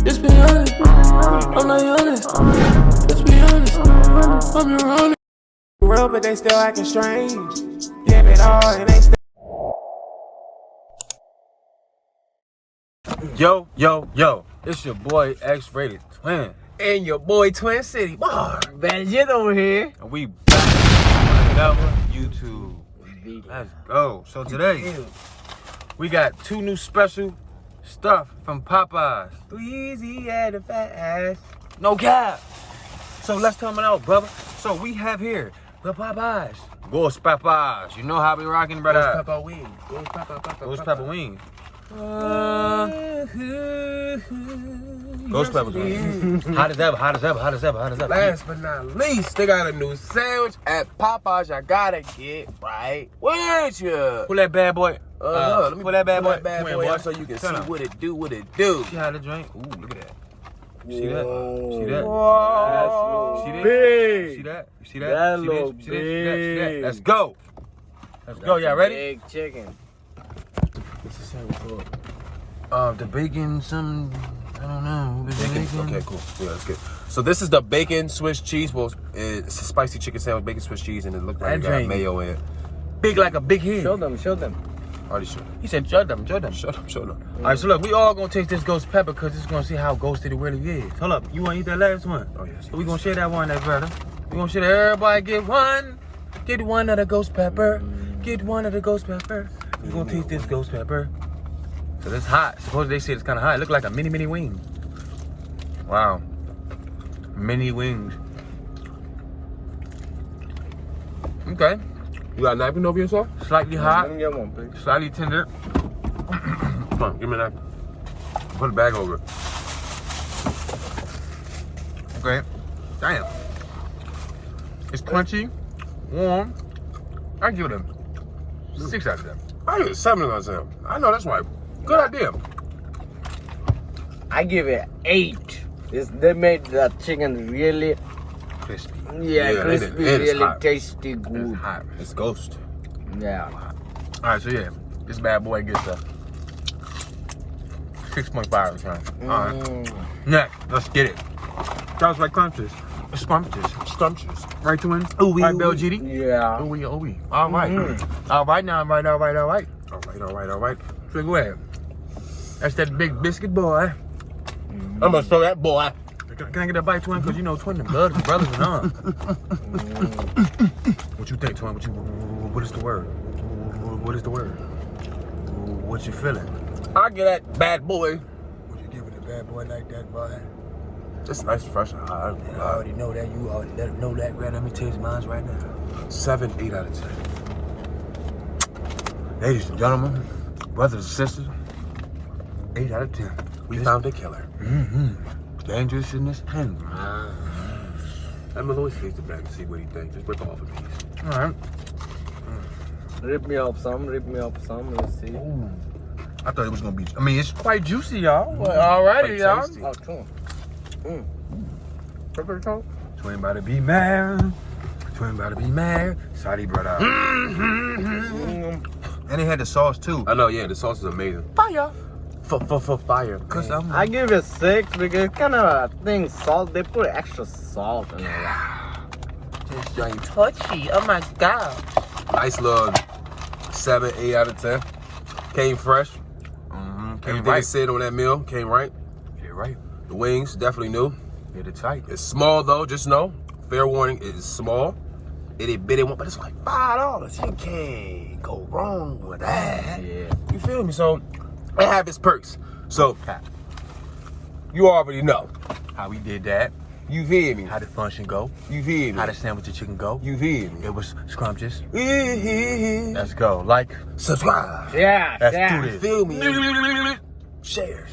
Just be honest, I'm not honest. Just be honest, I'm your honest. Real, but they still acting strange. Give it all and they still. Yo, it's your boy X-Rated Twin. And your boy Twin City Bar. Benjit over here. And we back on another YouTube. Let's go. So today, we got two new special stuff from Popeyes. Too easy at the fast. No cap. So let's tell them out, brother. So we have here the Popeyes. Ghost Popeyes. You know how we rocking, brother. Ghost pepper wings. Ghost pepper wings. Ghost pepper wings. Hot as ever. Last but not least, they got a new sandwich at Popeyes. I gotta get right with you. Pull that bad boy. Let me pull that bad boy. Bad Come boy here, out so you can see what it do. See how to drink? Ooh, look at that. See that? Whoa. See that? Whoa. See that? Big. See that? You see that? That See look this? See this? See that? See that? big. Let's go. Let's go. Y'all ready? Big chicken. What's the sandwich called? The bacon, some, I don't know. Bacon. Okay, cool. Yeah, that's good. So this is the bacon Swiss cheese. Well, it's a spicy chicken sandwich, bacon Swiss cheese, and it looked like it got mayo in it. Big like a big head. Show them. Already showed them. He said, show them. Show them. All right, so look, we all gonna taste this ghost pepper because it's gonna see how ghosted it really is. Hold up, you wanna eat that last one? Oh, yes. So we gonna share that one, that brother. We gonna share that. Everybody get one. Get one of the ghost pepper. Get one of the ghost pepper. We gonna taste this ghost pepper. So it's hot. Supposedly they say it's kind of hot. It look like a mini wing. Wow. Mini wings. Okay. You got a napkin over yourself? Slightly hot. Let me get one, please. Slightly tender. Come on, give me a napkin. Put a bag over it. Okay. Damn. It's crunchy, warm. I give it a 6 out of 10. I give it 7 out of 10. I know that's right. Good idea. I give it 8. They made the chicken really, Crispy. crispy, it is really hot. tasty, It's good. hot. It's ghost. Yeah. All right, so yeah, this bad boy gets a 6.5 out of 10. All right. Next, let's get it. Sounds like crunches. Scrumptious. Right, twin? Ooh-wee, right, Bell ooh-wee. GD? Yeah. Ooh-wee. All right. All right now, all right. All right. So go ahead. That's that big biscuit boy. I'm gonna show that boy. Can I get a bite, twin? Because you know, twin, the blood is brothers and arms. What you think, twin? What is the word? What is the word? What you feeling? I get that bad boy. Would you give it a bad boy like that, boy? It's nice, fresh, and hot. I already know that. You already know that. Right? Let me taste mine right now. 7, 8 out of 10. Ladies and gentlemen, brothers and sisters, 8 out of 10. We found a killer. Dangerous in this hand. I'm gonna always taste the bag to see what he thinks. Just rip off a piece. All right. Rip me off some. Let's see. Ooh. I thought it was gonna be. I mean, it's quite juicy, y'all. Alrighty, y'all. Tasty. Oh, cool. Pepper talk? Twin about to be mad. Saudi brother. And they had the sauce too. I know, yeah, the sauce is amazing. Fire. Fire. Cause I give it 6 because kind of thing salt. They put extra salt in it. this joint touchy. Oh my god. Nice little 7, 8 out of 10. Came fresh. Came Everything right. it said on that meal came right. Yeah, right. The wings, definitely new. Yeah, the tight. It's small though, just know. Fair warning, it is small. It ain't big, but it's like $5. You can't go wrong with that. Yeah. You feel me? So it have its perks. So you already know. How we did that. You feel me? How the function go. You feel me? How the sandwich of chicken go. You feel me? It was scrumptious. Let's Let's go. Like, subscribe. Yeah, let's yeah. do You this. feel me? Share.